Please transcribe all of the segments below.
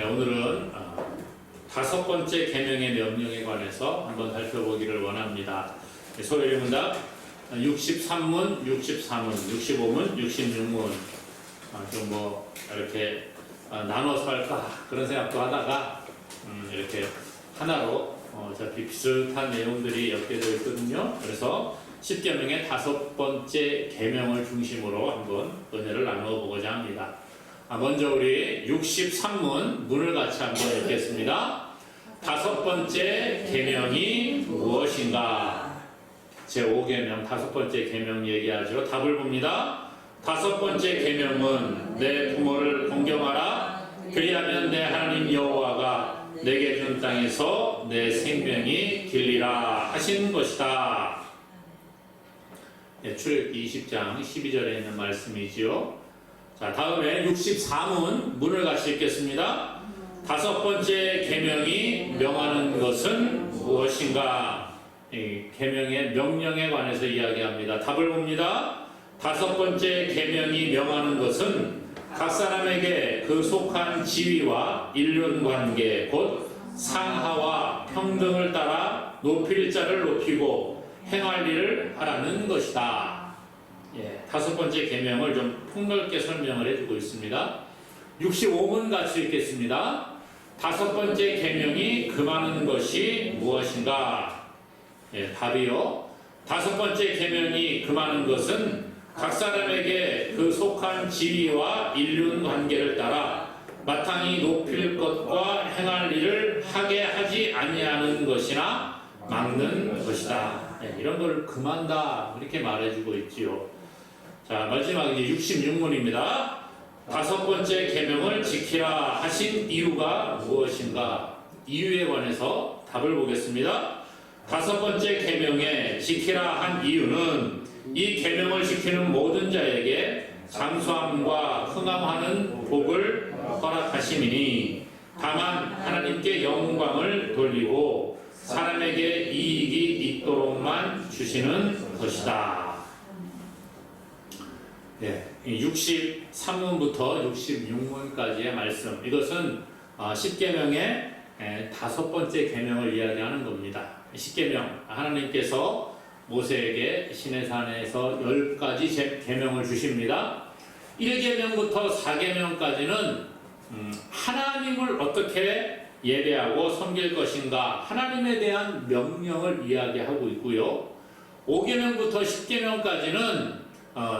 네, 오늘은 다섯 번째 계명의 명령에 관해서 한번 살펴보기를 원합니다. 소요리 문답 63문, 64문, 65문, 66문 좀 뭐 이렇게 나눠서 할까 그런 생각도 하다가 이렇게 하나로 어차피 비슷한 내용들이 엮여져 있거든요. 그래서 10계명의 다섯 번째 계명을 중심으로 한번 은혜를 나누어 보고자 합니다. 먼저 우리 63문 문을 같이 한번 읽겠습니다. 다섯 번째 계명이 무엇인가? 제5계명 다섯 번째 계명 얘기하죠. 답을 봅니다. 다섯 번째 계명은 내 부모를 공경하라. 그리하면 내 하나님 여호와가 내게 준 땅에서 내 생명이 길리라 하신 것이다. 출애굽기 20장 12절에 있는 말씀이지요. 자, 다음에 64문 문을 같이 읽겠습니다. 다섯 번째 계명이 명하는 것은 무엇인가? 이 계명의 명령에 관해서 이야기합니다. 답을 봅니다. 다섯 번째 계명이 명하는 것은 각 사람에게 그 속한 지위와 일륜관계 곧 상하와 평등을 따라 높일 자를 높이고 행할 일을 하라는 것이다. 다섯 번째 계명을 좀 폭넓게 설명을 해주고 있습니다. 65문 같이 읽겠습니다. 다섯 번째 계명이 금하는 것이 무엇인가? 답이요. 다섯 번째 계명이 금하는 것은 각 사람에게 그 속한 지위와 일륜 관계를 따라 마땅히 높일 것과 행할 일을 하게 하지 아니하는 것이나 막는 것이다. 이런 걸 금한다 이렇게 말해주고 있지요. 자, 마지막 이제 66문입니다. 다섯 번째 계명을 지키라 하신 이유가 무엇인가? 이유에 관해서 답을 보겠습니다. 다섯 번째 계명에 지키라 한 이유는 이 계명을 지키는 모든 자에게 장수함과 흥함하는 복을 허락하심이니 다만 하나님께 영광을 돌리고 사람에게 이익이 있도록만 주시는 것이다. 63문부터 66문까지의 말씀, 이것은 10계명의 다섯 번째 계명을 이야기하는 겁니다. 10계명, 하나님께서 모세에게 시내산에서 10가지 계명을 주십니다. 1계명부터 4계명까지는 하나님을 어떻게 예배하고 섬길 것인가, 하나님에 대한 명령을 이야기하고 있고요. 5계명부터 10계명까지는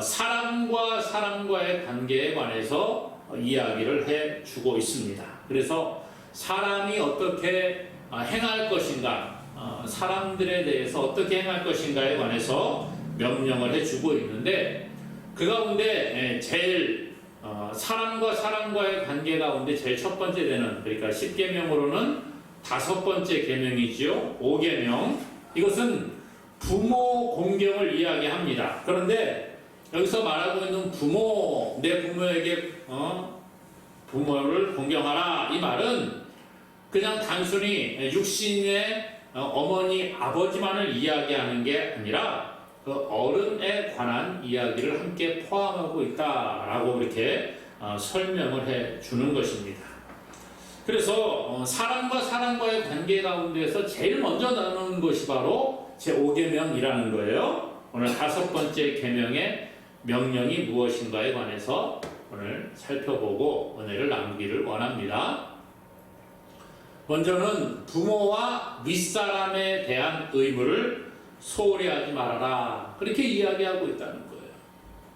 사람과 사람과의 관계에 관해서 이야기를 해주고 있습니다. 그래서 사람이 어떻게 행할 것인가, 사람들에 대해서 어떻게 행할 것인가에 관해서 명령을 해주고 있는데, 그 가운데 제일 사람과 사람과의 관계 가운데 제일 첫 번째 되는, 그러니까 10계명으로는 다섯 번째 계명이지요. 5계명, 이것은 부모 공경을 이야기합니다. 그런데 여기서 말하고 있는 부모, 내 부모에게 부모를 공경하라, 이 말은 그냥 단순히 육신의 어머니, 아버지만을 이야기하는 게 아니라 그 어른에 관한 이야기를 함께 포함하고 있다라고 이렇게 설명을 해 주는 것입니다. 그래서 사람과 사람과의 관계 가운데서 제일 먼저 나누는 것이 바로 제5계명이라는 거예요. 오늘 다섯 번째 계명의 명령이 무엇인가에 관해서 오늘 살펴보고 은혜를 나누기를 원합니다. 먼저는 부모와 윗사람에 대한 의무를 소홀히 하지 말아라, 그렇게 이야기하고 있다는 거예요.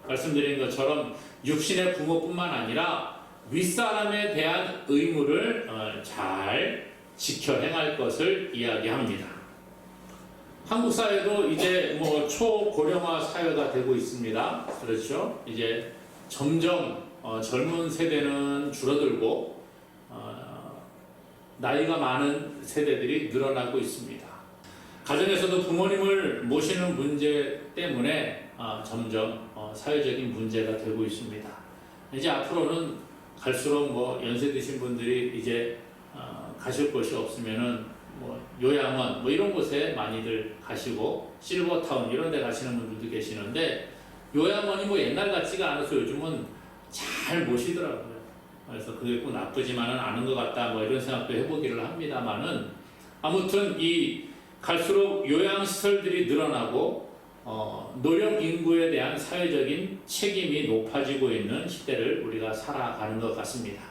말씀드린 것처럼 육신의 부모뿐만 아니라 윗사람에 대한 의무를 잘 지켜 행할 것을 이야기합니다. 한국 사회도 이제 뭐 초고령화 사회가 되고 있습니다. 그렇죠? 이제 점점 젊은 세대는 줄어들고 나이가 많은 세대들이 늘어나고 있습니다. 가정에서도 부모님을 모시는 문제 때문에 점점 사회적인 문제가 되고 있습니다. 이제 앞으로는 갈수록 뭐 연세 드신 분들이 이제 가실 곳이 없으면은 뭐 요양원 뭐 이런 곳에 많이들 가시고 실버타운 이런 데 가시는 분들도 계시는데, 요양원이 뭐 옛날 같지가 않아서 요즘은 잘 모시더라고요. 그래서 그게 꼭 나쁘지만은 않은 것 같다. 뭐 이런 생각도 해보기를 합니다만은 아무튼 이 갈수록 요양시설들이 늘어나고 노령 인구에 대한 사회적인 책임이 높아지고 있는 시대를 우리가 살아가는 것 같습니다.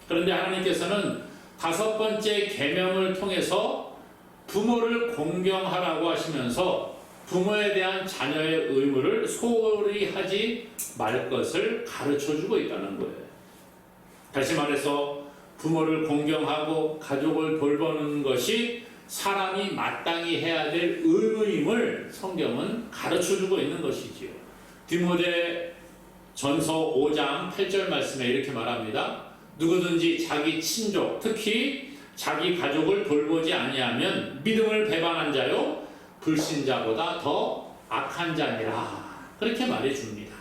그런데 하나님께서는 5번째 계명을 통해서 부모를 공경하라고 하시면서 부모에 대한 자녀의 의무를 소홀히 하지 말 것을 가르쳐주고 있다는 거예요. 다시 말해서 부모를 공경하고 가족을 돌보는 것이 사람이 마땅히 해야 될 의무임을 성경은 가르쳐주고 있는 것이지요. 디모데 전서 5장 8절 말씀에 이렇게 말합니다. 누구든지 자기 친족, 특히 자기 가족을 돌보지 아니하면 믿음을 배반한 자요 불신자보다 더 악한 자니라. 그렇게 말해줍니다.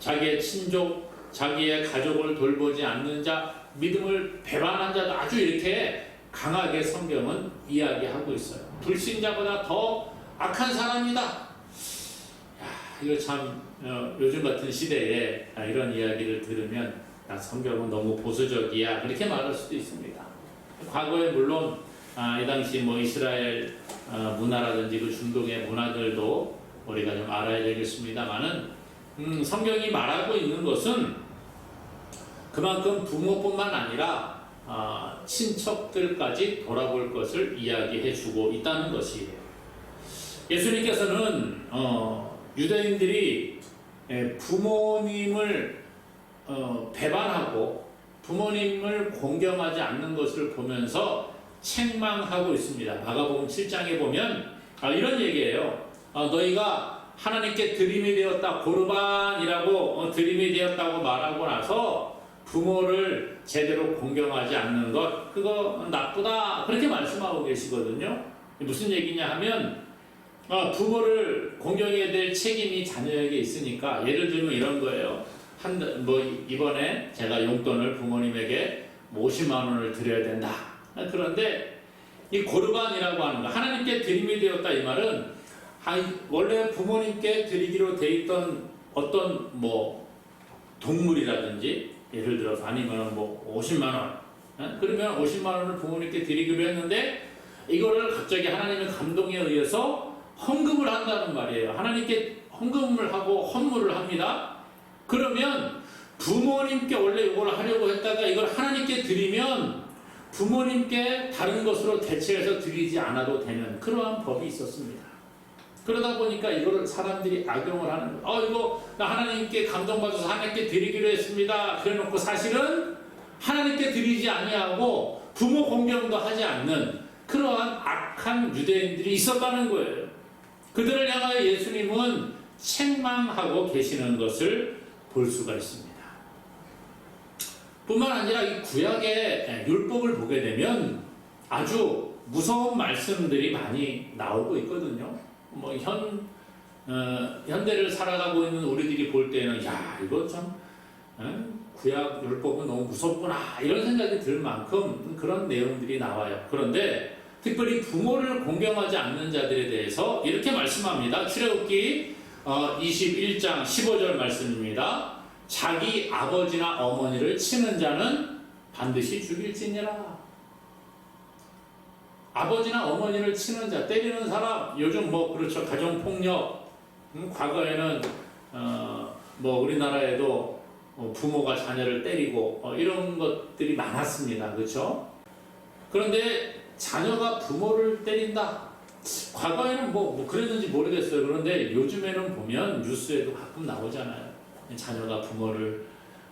자기의 친족, 자기의 가족을 돌보지 않는 자, 믿음을 배반한 자도 아주 이렇게 강하게 성경은 이야기하고 있어요. 불신자보다 더 악한 사람이다. 야, 이거 참 요즘 같은 시대에 이런 이야기를 들으면 성경은 너무 보수적이야 그렇게 말할 수도 있습니다. 과거에 물론 이 당시 뭐 이스라엘 문화라든지 그 중동의 문화들도 우리가 좀 알아야 되겠습니다만은 성경이 말하고 있는 것은 그만큼 부모뿐만 아니라 친척들까지 돌아볼 것을 이야기해 주고 있다는 것이에요. 예수님께서는 유대인들이 부모님을 배반하고 부모님을 공경하지 않는 것을 보면서 책망하고 있습니다. 마가복음 7장에 보면 이런 얘기예요. 너희가 하나님께 드림이 되었다, 고르반이라고 드림이 되었다고 말하고 나서 부모를 제대로 공경하지 않는 것, 그거 나쁘다 그렇게 말씀하고 계시거든요. 무슨 얘기냐 하면 부모를 공경해야 될 책임이 자녀에게 있으니까, 예를 들면 이런 거예요. 이번에 제가 용돈을 부모님에게 50만 원을 드려야 된다. 그런데 이 고르반이라고 하는 거, 하나님께 드림이 되었다 이 말은 원래 부모님께 드리기로 돼 있던 어떤 동물이라든지, 예를 들어서 아니면 50만 원, 그러면 50만 원을 부모님께 드리기로 했는데 이거를 갑자기 하나님의 감동에 의해서 헌금을 한다는 말이에요. 하나님께 헌금을 하고 헌물을 합니다. 그러면 부모님께 원래 이걸 하려고 했다가 이걸 하나님께 드리면 부모님께 다른 것으로 대체해서 드리지 않아도 되는 그러한 법이 있었습니다. 그러다 보니까 이거를 사람들이 악용을 하는 거예요. 이거 나 하나님께 감동받아서 하나님께 드리기로 했습니다. 그래놓고 사실은 하나님께 드리지 아니하고 부모 공경도 하지 않는 그러한 악한 유대인들이 있었다는 거예요. 그들을 향하여 예수님은 책망하고 계시는 것을 볼 수가 있습니다. 뿐만 아니라 이 구약의 율법을 보게 되면 아주 무서운 말씀들이 많이 나오고 있거든요. 현대를 살아가고 있는 우리들이 볼 때는 이거 참 구약 율법은 너무 무섭구나 이런 생각이 들 만큼 그런 내용들이 나와요. 그런데 특별히 부모를 공경하지 않는 자들에 대해서 이렇게 말씀합니다. 출애굽기 21장 15절 말씀입니다. 자기 아버지나 어머니를 치는 자는 반드시 죽일지니라. 아버지나 어머니를 치는 자, 때리는 사람, 요즘 그렇죠. 가정폭력, 과거에는 우리나라에도 부모가 자녀를 때리고 이런 것들이 많았습니다. 그렇죠? 그런데 자녀가 부모를 때린다. 과거에는 그랬는지 모르겠어요. 그런데 요즘에는 보면 뉴스에도 가끔 나오잖아요. 자녀가 부모를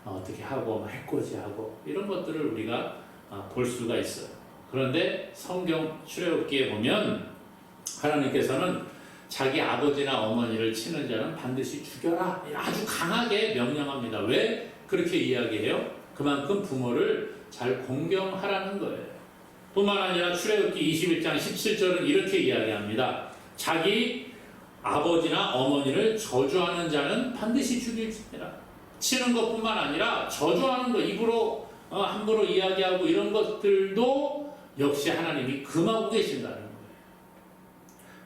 어떻게 하고 해코지하고 이런 것들을 우리가 볼 수가 있어요. 그런데 성경 출애굽기에 보면 하나님께서는 자기 아버지나 어머니를 치는 자는 반드시 죽여라 아주 강하게 명령합니다. 왜 그렇게 이야기해요? 그만큼 부모를 잘 공경하라는 거예요. 뿐만 아니라 출애굽기 21장 17절은 이렇게 이야기합니다. 자기 아버지나 어머니를 저주하는 자는 반드시 죽일지니라. 치는 것뿐만 아니라 저주하는 것, 입으로 함부로 이야기하고 이런 것들도 역시 하나님이 금하고 계신다는 거예요.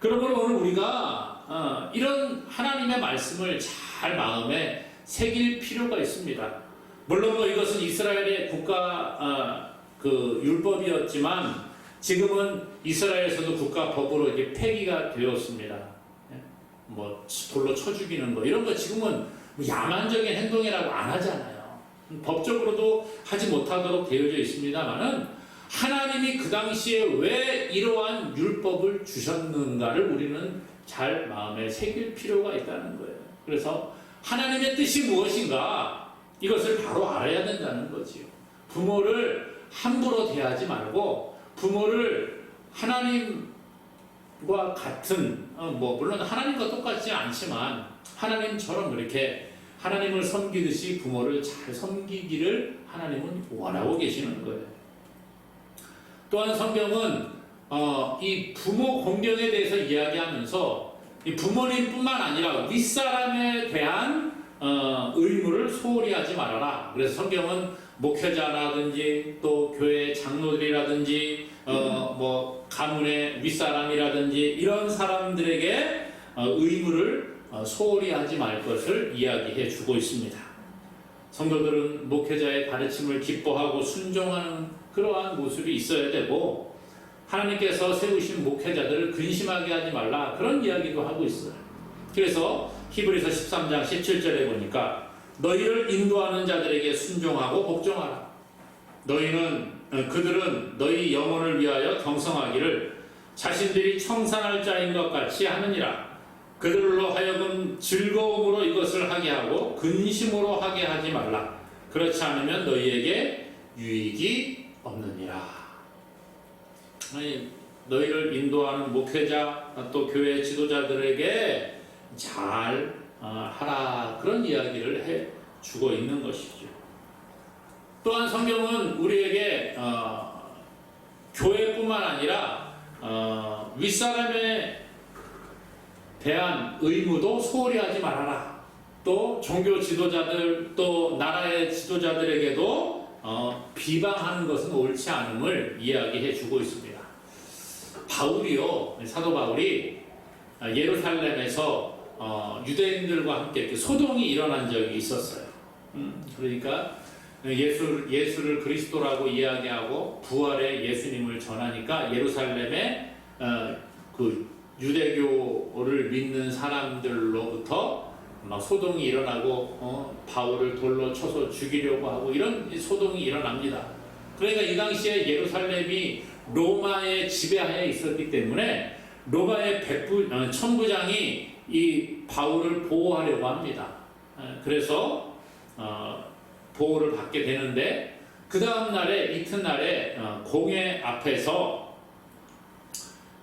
그러므로 오늘 우리가 이런 하나님의 말씀을 잘 마음에 새길 필요가 있습니다. 물론 뭐 이것은 이스라엘의 국가 그 율법이었지만 지금은 이스라엘에서도 국가법으로 이게 폐기가 되었습니다. 뭐 돌로 쳐 죽이는 거 이런 거 지금은 야만적인 행동이라고 안 하잖아요. 법적으로도 하지 못하도록 되어져 있습니다만은 하나님이 그 당시에 왜 이러한 율법을 주셨는가를 우리는 잘 마음에 새길 필요가 있다는 거예요. 그래서 하나님의 뜻이 무엇인가 이것을 바로 알아야 된다는 거지요. 부모를 함부로 대하지 말고 부모를 하나님과 같은 뭐 물론 하나님과 똑같지 않지만 하나님처럼 이렇게 하나님을 섬기듯이 부모를 잘 섬기기를 하나님은 원하고 계시는 거예요. 또한 성경은 이 부모 공경에 대해서 이야기하면서 이 부모님뿐만 아니라 윗사람에 대한 의무를 소홀히 하지 말아라. 그래서 성경은 목회자라든지 또 교회 장로들이라든지 뭐 가문의 윗사람이라든지 이런 사람들에게 의무를 소홀히 하지 말 것을 이야기해 주고 있습니다. 성도들은 목회자의 가르침을 기뻐하고 순종하는 그러한 모습이 있어야 되고 하나님께서 세우신 목회자들을 근심하게 하지 말라 그런 이야기도 하고 있어요. 그래서 히브리서 13장 17절에 보니까 너희를 인도하는 자들에게 순종하고 복종하라. 그들은 너희 영혼을 위하여 경성하기를 자신들이 청산할 자인 것 같이 하느니라. 그들로 하여금 즐거움으로 이것을 하게 하고 근심으로 하게 하지 말라. 그렇지 않으면 너희에게 유익이 없느니라. 너희를 인도하는 목회자 또 교회 지도자들에게 잘 하라 그런 이야기를 해주고 있는 것이죠. 또한 성경은 우리에게 교회뿐만 아니라 윗사람에 대한 의무도 소홀히 하지 말아라. 또 종교 지도자들 또 나라의 지도자들에게도 비방하는 것은 옳지 않음을 이야기해 주고 있습니다. 사도 바울이 예루살렘에서 유대인들과 함께 이렇게 소동이 일어난 적이 있었어요. 그러니까 예수를 그리스도라고 이야기하고 부활의 예수님을 전하니까 예루살렘에 그 유대교를 믿는 사람들로부터 막 소동이 일어나고 바울을 돌로 쳐서 죽이려고 하고 이런 소동이 일어납니다. 그러니까 이 당시에 예루살렘이 로마의 지배하에 있었기 때문에 로마의 천부장이 이 바울을 보호하려고 합니다. 그래서 보호를 받게 되는데 그 다음 날에 이튿날에 공회 앞에서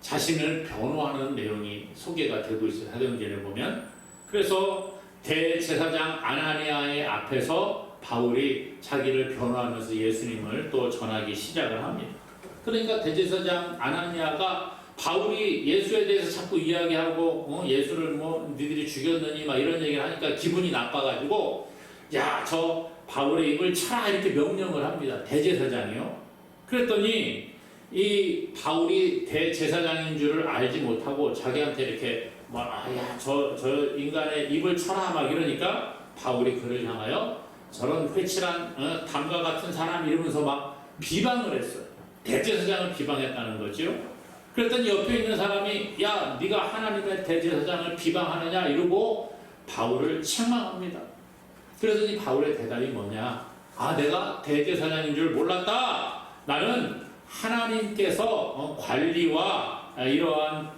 자신을 변호하는 내용이 소개가 되고 있어요. 사도행전에 보면. 그래서 대제사장 아나니아의 앞에서 바울이 자기를 변호하면서 예수님을 또 전하기 시작을 합니다. 그러니까 대제사장 아나니아가 바울이 예수에 대해서 자꾸 이야기하고 예수를 뭐 니들이 죽였느니 막 이런 얘기를 하니까 기분이 나빠가지고 야, 저 바울의 입을 쳐라 이렇게 명령을 합니다. 대제사장이요. 그랬더니 이 바울이 대제사장인 줄을 알지 못하고 자기한테 이렇게 저 인간의 입을 쳐라 막 이러니까 바울이 그를 향하여 저런 회칠한 담과 같은 사람 이러면서 막 비방을 했어요. 대제사장을 비방했다는 거죠. 그랬더니 옆에 있는 사람이 야, 네가 하나님의 대제사장을 비방하느냐 이러고 바울을 책망합니다. 그러더니 바울의 대답이 뭐냐? 내가 대제사장인 줄 몰랐다. 나는 하나님께서 관리와 이러한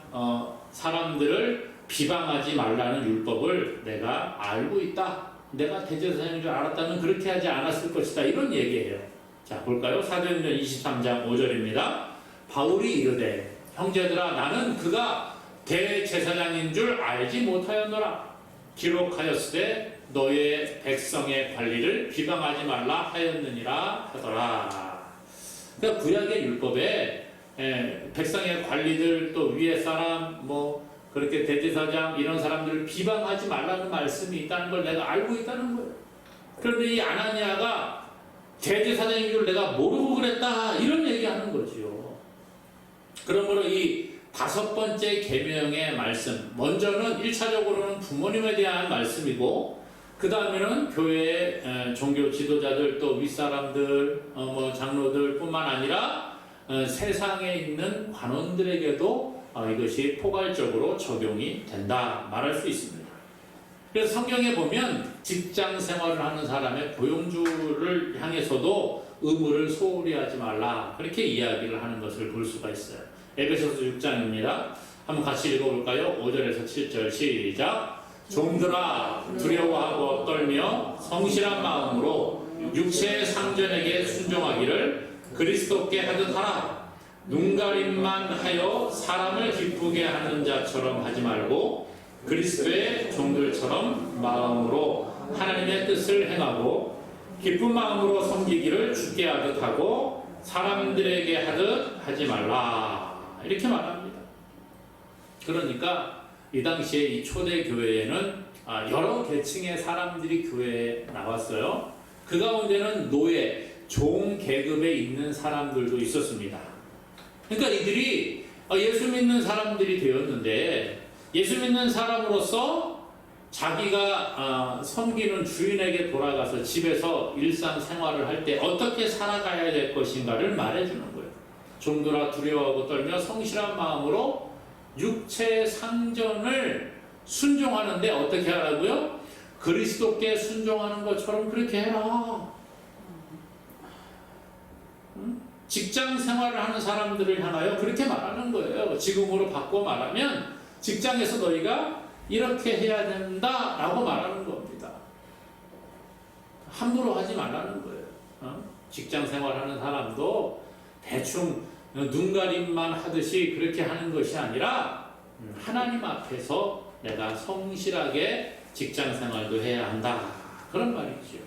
사람들을 비방하지 말라는 율법을 내가 알고 있다. 내가 대제사장인 줄 알았다면 그렇게 하지 않았을 것이다. 이런 얘기예요. 자, 볼까요? 사도행전 23장 5절입니다. 바울이 이르되 형제들아 나는 그가 대제사장인 줄 알지 못하였노라. 기록하였으되 너의 백성의 관리를 비방하지 말라 하였느니라 하더라. 그러니까 구약의 율법에 백성의 관리들 또 위에 사람 뭐 그렇게 대제사장 이런 사람들을 비방하지 말라는 말씀이 있다는 걸 내가 알고 있다는 거예요. 그런데 이 아나니아가 대제사장인 줄 내가 모르고 그랬다 이런 얘기하는 거지요. 그러므로 이 5번째 계명의 말씀, 먼저는 1차적으로는 부모님에 대한 말씀이고 그 다음에는 교회 종교 지도자들 또 윗사람들 뭐 장로들 뿐만 아니라 세상에 있는 관원들에게도 이것이 포괄적으로 적용이 된다 말할 수 있습니다. 그래서 성경에 보면 직장 생활을 하는 사람의 고용주를 향해서도 의무를 소홀히 하지 말라 그렇게 이야기를 하는 것을 볼 수가 있어요. 에베소서 6장입니다. 한번 같이 읽어볼까요? 5절에서 7절 시작. 종들아 두려워하고 떨며 성실한 마음으로 육체의 상전에게 순종하기를 그리스도께 하듯 하라. 눈가림만 하여 사람을 기쁘게 하는 자처럼 하지 말고 그리스도의 종들처럼 마음으로 하나님의 뜻을 행하고 기쁜 마음으로 섬기기를 주께 하듯 하고 사람들에게 하듯 하지 말라 이렇게 말합니다. 그러니까 이 당시에 이 초대 교회에는 여러 계층의 사람들이 교회에 나왔어요. 그 가운데는 노예, 종 계급에 있는 사람들도 있었습니다. 그러니까 이들이 예수 믿는 사람들이 되었는데 예수 믿는 사람으로서 자기가 섬기는 주인에게 돌아가서 집에서 일상생활을 할 때 어떻게 살아가야 될 것인가를 말해주는 거예요. 종들아 두려워하고 떨며 성실한 마음으로 육체의 상전을 순종하는데 어떻게 하라고요? 그리스도께 순종하는 것처럼 그렇게 해라. 직장 생활을 하는 사람들을 향하여 그렇게 말하는 거예요. 지금으로 바꿔 말하면 직장에서 너희가 이렇게 해야 된다라고 말하는 겁니다. 함부로 하지 말라는 거예요. 직장 생활하는 사람도 대충 눈가림만 하듯이 그렇게 하는 것이 아니라 하나님 앞에서 내가 성실하게 직장 생활도 해야 한다. 그런 말이죠.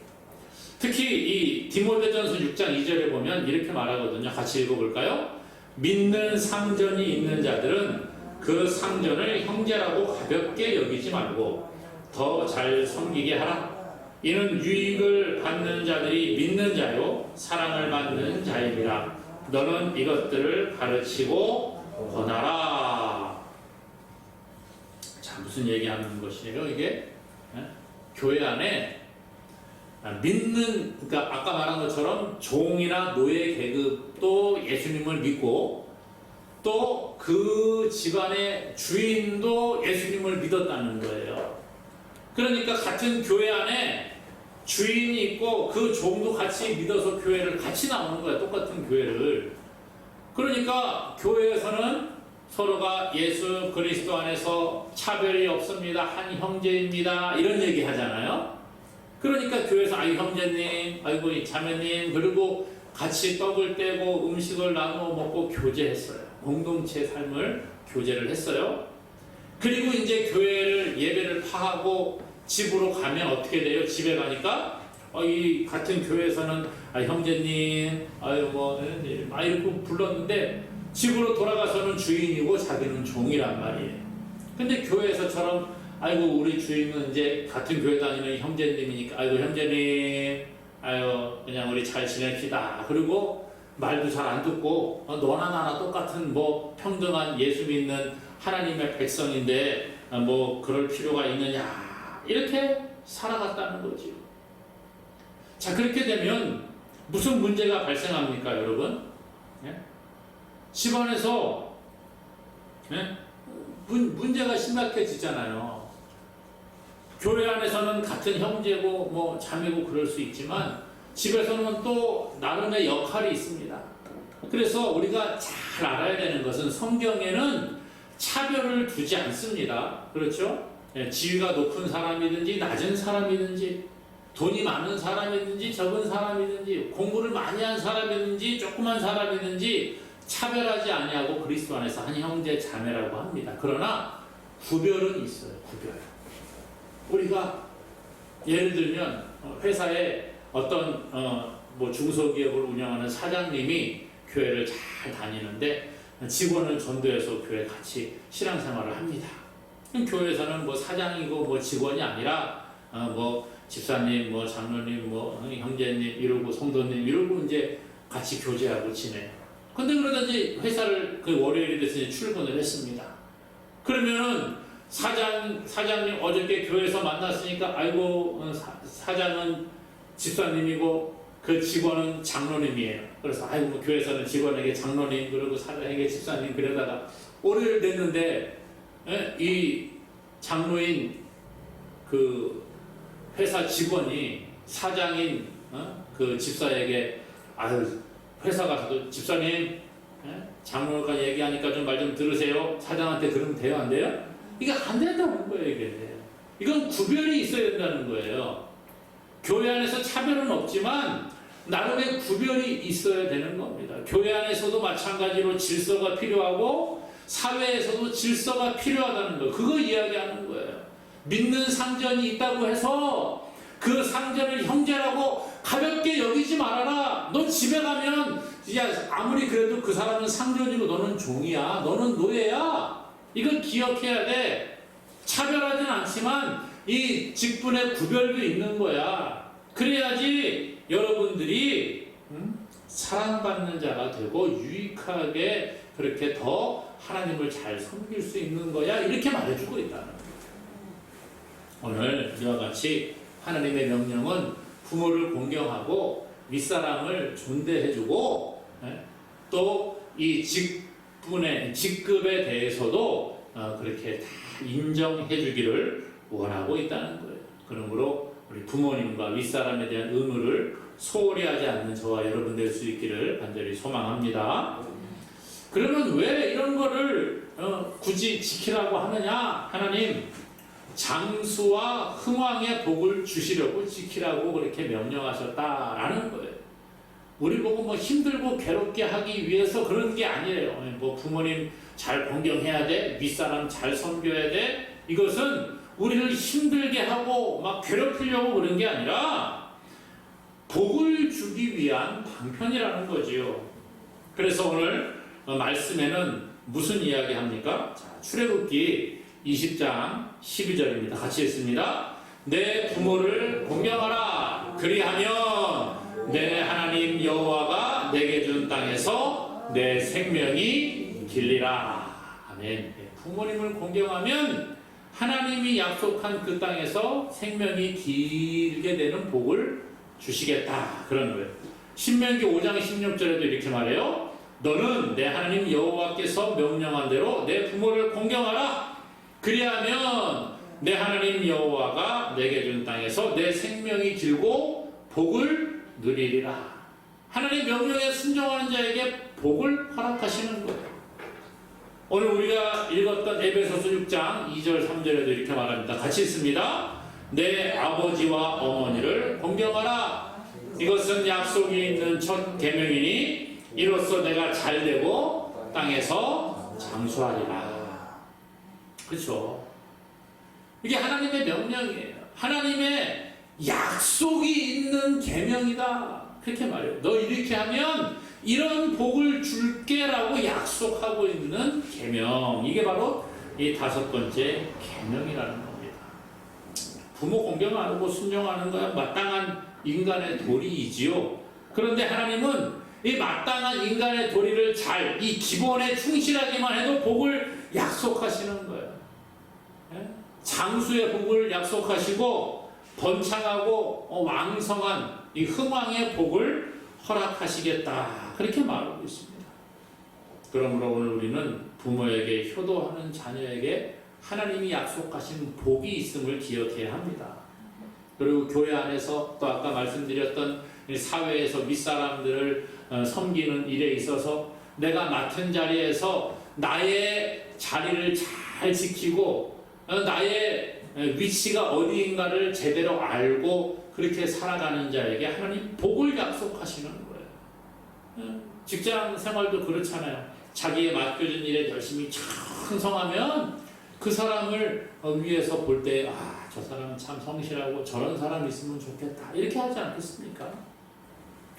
특히 이 디모데전서 6장 2절에 보면 이렇게 말하거든요. 같이 읽어볼까요? 믿는 상전이 있는 자들은 그 상전을 형제라고 가볍게 여기지 말고 더 잘 섬기게 하라. 이는 유익을 받는 자들이 믿는 자요 사랑을 받는 자이니라. 너는 이것들을 가르치고 권하라. 자, 무슨 얘기하는 것이에요 이게? 교회 안에 믿는, 그러니까 아까 말한 것처럼 종이나 노예 계급도 예수님을 믿고 또 그 집안의 주인도 예수님을 믿었다는 거예요. 그러니까 같은 교회 안에 주인이 있고 그 종도 같이 믿어서 교회를 같이 나오는 거예요. 똑같은 교회를. 그러니까 교회에서는 서로가 예수 그리스도 안에서 차별이 없습니다. 한 형제입니다. 이런 얘기 하잖아요. 그러니까 교회에서 아이 형제님, 아이고 자매님, 그리고 같이 떡을 떼고 음식을 나누어 먹고 교제했어요. 공동체 삶을 교제를 했어요. 그리고 이제 교회를 예배를 파하고 집으로 가면 어떻게 돼요? 집에 가니까 이 같은 교회에서는 형제님, 아유 뭐 이렇게 불렀는데 집으로 돌아가서는 주인이고 자기는 종이란 말이에요. 근데 교회에서처럼 아이고 우리 주인은 이제 같은 교회 다니는 형제님이니까 아이고 형제님, 아유 그냥 우리 잘 지냅시다. 그리고 말도 잘 안 듣고 너나 나나 똑같은 뭐 평등한 예수 믿는 하나님의 백성인데 뭐 그럴 필요가 있느냐 이렇게 살아갔다는 거죠. 자, 그렇게 되면 무슨 문제가 발생합니까 여러분? 예? 집안에서 문제가 심각해지잖아요. 교회 안에서는 같은 형제고 뭐 자매고 그럴 수 있지만 집에서는 또 나름의 역할이 있습니다. 그래서 우리가 잘 알아야 되는 것은 성경에는 차별을 두지 않습니다. 그렇죠? 지위가 높은 사람이든지 낮은 사람이든지 돈이 많은 사람이든지 적은 사람이든지 공부를 많이 한 사람이든지 조그만 사람이든지 차별하지 아니하고 그리스도 안에서 한 형제 자매라고 합니다. 그러나 구별은 있어요. 구별. 우리가 예를 들면 회사에 어떤 뭐 중소기업을 운영하는 사장님이 교회를 잘 다니는데 직원을 전도해서 교회 같이 신앙생활을 합니다. 교회에서는 뭐 사장이고 뭐 직원이 아니라 뭐 집사님, 뭐 장로님, 뭐 형제님 이러고 성도님 이러고 이제 같이 교제하고 지내요. 근데 그러다 이제 회사를 그 월요일에 돼서 출근을 했습니다. 그러면은 사장님 어저께 교회에서 만났으니까 아이고 사장은 집사님이고 그 직원은 장로님이에요. 그래서 아이고 뭐 교회에서는 직원에게 장로님 그리고 사장에게 집사님 그러다가 오래를 됐는데 이 장로인 그 회사 직원이 사장인 그 집사에게 아유 회사 가서도 집사님 장로가 얘기하니까 좀 말 좀 들으세요. 사장한테 그러면 돼요 안 돼요? 이게 안 된다는 거예요. 이건 구별이 있어야 된다는 거예요. 교회 안에서 차별은 없지만 나름의 구별이 있어야 되는 겁니다. 교회 안에서도 마찬가지로 질서가 필요하고 사회에서도 질서가 필요하다는 거, 그거 이야기하는 거예요. 믿는 상전이 있다고 해서 그 상전을 형제라고 가볍게 여기지 말아라. 너 집에 가면 야 아무리 그래도 그 사람은 상전이고 너는 종이야. 너는 노예야. 이걸 기억해야 돼. 차별하진 않지만 이 직분의 구별도 있는 거야. 그래야지 여러분들이 사랑받는 자가 되고 유익하게 그렇게 더 하나님을 잘 섬길 수 있는 거야. 이렇게 말해주고 있다는 거예요. 오늘 이와 같이 하나님의 명령은 부모를 공경하고 윗사람을 존대해주고 또 이 직급에 대해서도 그렇게 다 인정해주기를 원하고 있다는 거예요. 그러므로 우리 부모님과 윗사람에 대한 의무를 소홀히 하지 않는 저와 여러분 될 수 있기를 간절히 소망합니다. 그러면 왜 이런 거를 굳이 지키라고 하느냐? 하나님 장수와 흥왕의 복을 주시려고 지키라고 그렇게 명령하셨다라는 거예요. 우리 보고 뭐 힘들고 괴롭게 하기 위해서 그런 게 아니에요. 뭐 부모님 잘 공경해야 돼, 윗사람 잘 섬겨야 돼. 이것은 우리를 힘들게 하고 막 괴롭히려고 그런 게 아니라 복을 주기 위한 방편이라는 거지요. 그래서 오늘 말씀에는 무슨 이야기 합니까? 자, 출애굽기 20장 12절입니다. 같이 읽습니다. 내 부모를 공경하라. 그리하면 내 하나님 여호와가 내게 준 땅에서 내 생명이 길리라. 아멘. 부모님을 공경하면 하나님이 약속한 그 땅에서 생명이 길게 되는 복을 주시겠다. 그런 거예요. 신명기 5장 16절에도 이렇게 말해요. 너는 내 하나님 여호와께서 명령한 대로 내 부모를 공경하라. 그리하면 내 하나님 여호와가 내게 준 땅에서 내 생명이 길고 복을 누리리라. 하나님 명령에 순종하는 자에게 복을 허락하시는 거예요. 오늘 우리가 읽었던 에베소서 6장 2절 3절에도 이렇게 말합니다. 같이 읽습니다. 내 아버지와 어머니를 공경하라. 이것은 약속이 있는 첫 계명이니 이로써 내가 잘되고 땅에서 장수하리라. 그렇죠? 이게 하나님의 명령이에요. 하나님의 약속이 있는 계명이다. 그렇게 말해요. 너 이렇게 하면 이런 복을 줄게라고 약속하고 있는 계명. 이게 바로 이 5번째 계명이라는 겁니다. 부모 공경하고 순종하는 거야 마땅한 인간의 도리이지요. 그런데 하나님은 이 마땅한 인간의 도리를 잘, 이 기본에 충실하기만 해도 복을 약속하시는 거예요. 장수의 복을 약속하시고 번창하고 왕성한 이 흥왕의 복을 허락하시겠다. 그렇게 말하고 있습니다. 그러므로 오늘 우리는 부모에게 효도하는 자녀에게 하나님이 약속하신 복이 있음을 기억해야 합니다. 그리고 교회 안에서 또 아까 말씀드렸던 사회에서 윗사람들을 섬기는 일에 있어서 내가 맡은 자리에서 나의 자리를 잘 지키고 나의 위치가 어디인가를 제대로 알고 그렇게 살아가는 자에게 하나님 복을 약속하시는 거예요. 직장 생활도 그렇잖아요. 자기의 맡겨진 일에 열심히 충성하면 그 사람을 위해서 볼 때 저 사람은 참 성실하고 저런 사람이 있으면 좋겠다. 이렇게 하지 않겠습니까?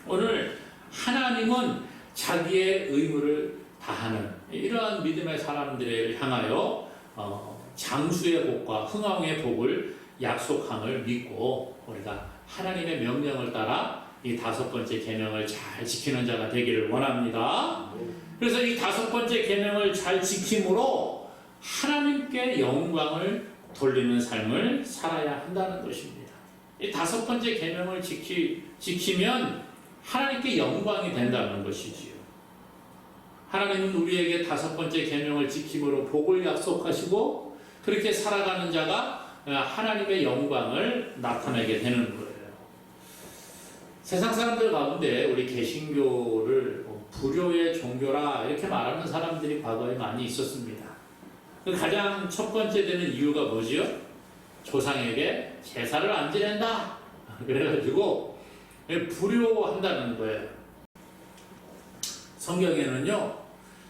오늘 하나님은 자기의 의무를 다하는 이러한 믿음의 사람들을 향하여 장수의 복과 흥왕의 복을 약속함을 믿고 우리가 하나님의 명령을 따라 이 5번째 계명을 잘 지키는 자가 되기를 원합니다. 그래서 이 5번째 계명을 잘 지킴으로 하나님께 영광을 돌리는 삶을 살아야 한다는 것입니다. 이 5번째 계명을 지키면 하나님께 영광이 된다는 것이지요. 하나님은 우리에게 5번째 계명을 지킴으로 복을 약속하시고 그렇게 살아가는 자가 하나님의 영광을 나타내게 되는 거예요. 세상 사람들 가운데 우리 개신교를 불효의 종교라 이렇게 말하는 사람들이 과거에 많이 있었습니다. 가장 첫 번째 되는 이유가 뭐지요? 조상에게 제사를 안 지낸다. 그래가지고 불효한다는 거예요. 성경에는요,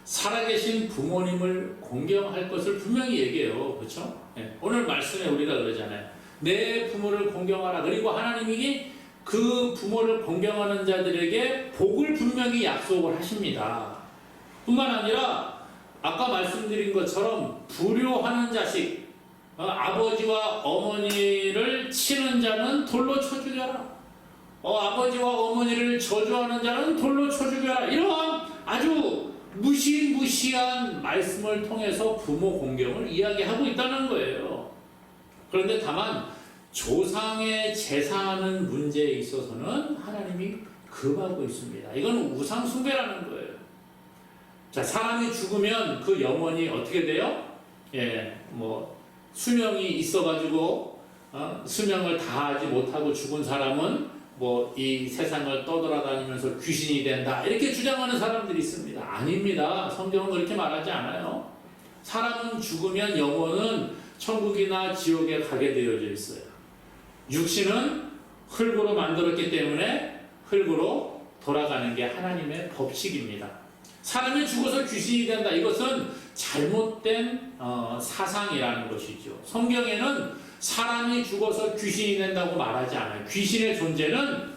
살아계신 부모님을 공경할 것을 분명히 얘기해요. 그렇죠? 오늘 말씀에 우리가 그러잖아요. 내 부모를 공경하라. 그리고 하나님이 그 부모를 공경하는 자들에게 복을 분명히 약속을 하십니다. 뿐만 아니라 아까 말씀드린 것처럼 불효하는 자식, 아버지와 어머니를 치는 자는 돌로 쳐 죽여라. 아버지와 어머니를 저주하는 자는 돌로 쳐 죽여라. 이러한 아주 무시무시한 말씀을 통해서 부모 공경을 이야기하고 있다는 거예요. 그런데 다만 조상의 제사하는 문제에 있어서는 하나님이 금하고 있습니다. 이건 우상 숭배라는 거예요. 자, 사람이 죽으면 그 영혼이 어떻게 돼요? 수명이 있어가지고 수명을 다하지 못하고 죽은 사람은 이 세상을 떠돌아다니면서 귀신이 된다 이렇게 주장하는 사람들이 있습니다. 아닙니다. 성경은 그렇게 말하지 않아요. 사람은 죽으면 영혼은 천국이나 지옥에 가게 되어져 있어요. 육신은 흙으로 만들었기 때문에 흙으로 돌아가는 게 하나님의 법칙입니다. 사람이 죽어서 귀신이 된다. 이것은 잘못된 사상이라는 것이죠. 성경에는 사람이 죽어서 귀신이 된다고 말하지 않아요. 귀신의 존재는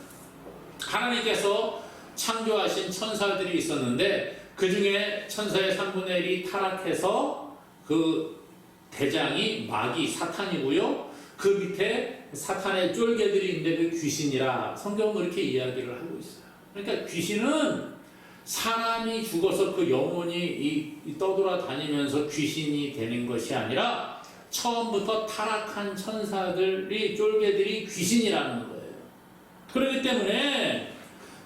하나님께서 창조하신 천사들이 있었는데 그 중에 천사의 3분의 1이 타락해서 그 대장이 마귀 사탄이고요. 그 밑에 사탄의 쫄개들이 있는데 그 귀신이라 성경은 그렇게 이야기를 하고 있어요. 그러니까 귀신은 사람이 죽어서 그 영혼이 떠돌아다니면서 귀신이 되는 것이 아니라 처음부터 타락한 천사들이 쫄개들이 귀신이라는 거예요. 그렇기 때문에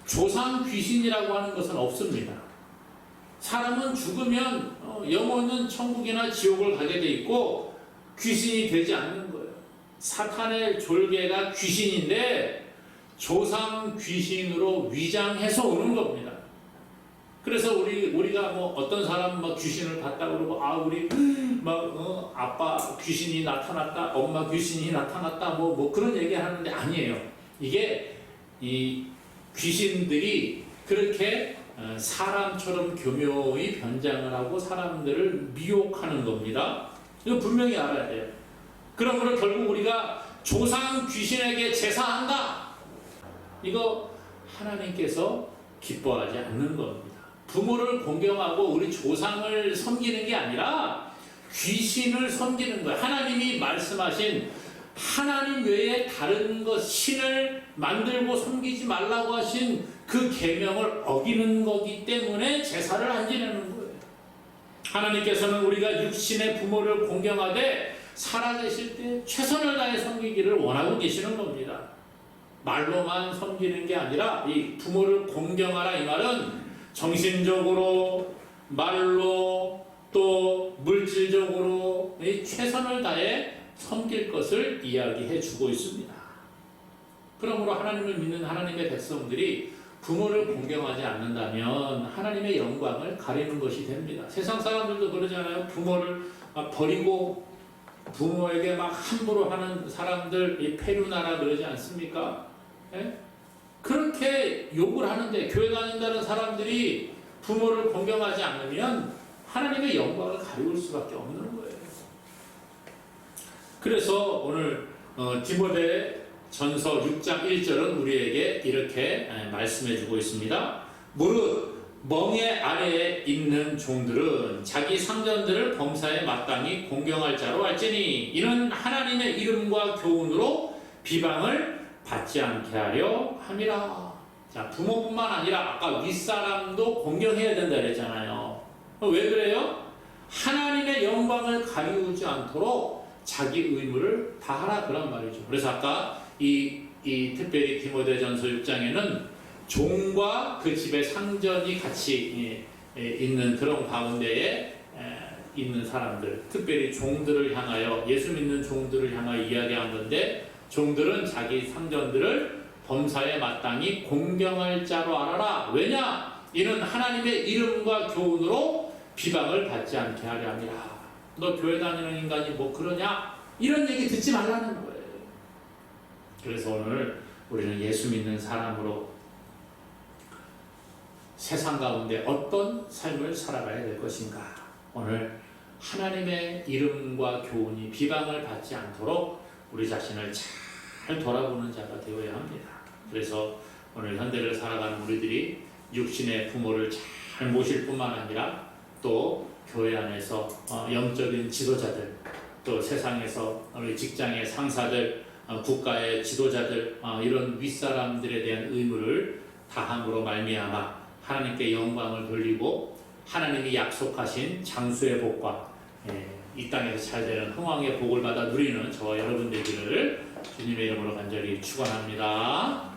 조상 귀신이라고 하는 것은 없습니다. 사람은 죽으면 영혼은 천국이나 지옥을 가게 돼 있고 귀신이 되지 않는 거예요. 사탄의 졸개가 귀신인데 조상 귀신으로 위장해서 오는 겁니다. 그래서 우리가 어떤 사람 귀신을 봤다 그러고 우리 아빠 귀신이 나타났다, 엄마 귀신이 나타났다 그런 얘기 하는데 아니에요. 이게 이 귀신들이 그렇게 사람처럼 교묘히 변장을 하고 사람들을 미혹하는 겁니다. 이거 분명히 알아야 돼요. 그러므로 결국 우리가 조상 귀신에게 제사한다. 이거 하나님께서 기뻐하지 않는 겁니다. 부모를 공경하고 우리 조상을 섬기는 게 아니라 귀신을 섬기는 거예요. 하나님이 말씀하신 하나님 외에 다른 신을 만들고 섬기지 말라고 하신 그 계명을 어기는 거기 때문에 제사를 안 지내는 거예요. 하나님께서는 우리가 육신의 부모를 공경하되 살아계실 때 최선을 다해 섬기기를 원하고 계시는 겁니다. 말로만 섬기는 게 아니라 이 부모를 공경하라 이 말은 정신적으로, 말로, 또 물질적으로 최선을 다해 섬길 것을 이야기해 주고 있습니다. 그러므로 하나님을 믿는 하나님의 백성들이 부모를 공경하지 않는다면 하나님의 영광을 가리는 것이 됩니다. 세상 사람들도 그러잖아요. 부모를 버리고 부모에게 함부로 하는 사람들 페류나라 그러지 않습니까? 예? 그렇게 욕을 하는데 교회 다닌다는 사람들이 부모를 공경하지 않으면 하나님의 영광을 가리울 수밖에 없는 거예요. 그래서 오늘 디모데 전서 6장 1절은 우리에게 이렇게 말씀해 주고 있습니다. 무릇 멍에 아래에 있는 종들은 자기 상전들을 범사에 마땅히 공경할 자로 알지니 이는 하나님의 이름과 교훈으로 비방을 받지 않게 하려 함이라. 자, 부모뿐만 아니라 아까 윗사람도 공경해야 된다 그랬잖아요. 왜 그래요? 하나님의 영광을 가리우지 않도록 자기 의무를 다하라 그런 말이죠. 그래서 아까 이 특별히 디모데전서 6장에는 종과 그 집의 상전이 같이 있는 그런 가운데에 있는 사람들, 특별히 종들을 향하여, 예수 믿는 종들을 향하여 이야기한 건데, 종들은 자기 상전들을 범사에 마땅히 공경할 자로 알아라. 왜냐? 이는 하나님의 이름과 교훈으로 비방을 받지 않게 하려 함이라. 너 교회 다니는 인간이 뭐 그러냐? 이런 얘기 듣지 말라는 거예요. 그래서 오늘 우리는 예수 믿는 사람으로 세상 가운데 어떤 삶을 살아가야 될 것인가? 오늘 하나님의 이름과 교훈이 비방을 받지 않도록 우리 자신을 잘 돌아보는 자가 되어야 합니다. 그래서 오늘 현대를 살아가는 우리들이 육신의 부모를 잘 모실 뿐만 아니라 또 교회 안에서 영적인 지도자들, 또 세상에서 우리 직장의 상사들, 국가의 지도자들, 이런 윗사람들에 대한 의무를 다함으로 말미암아 하나님께 영광을 돌리고 하나님이 약속하신 장수의 복과 이 땅에서 잘 되는 흥왕의 복을 받아 누리는 저와 여러분 되기를 주님의 이름으로 간절히 축원합니다.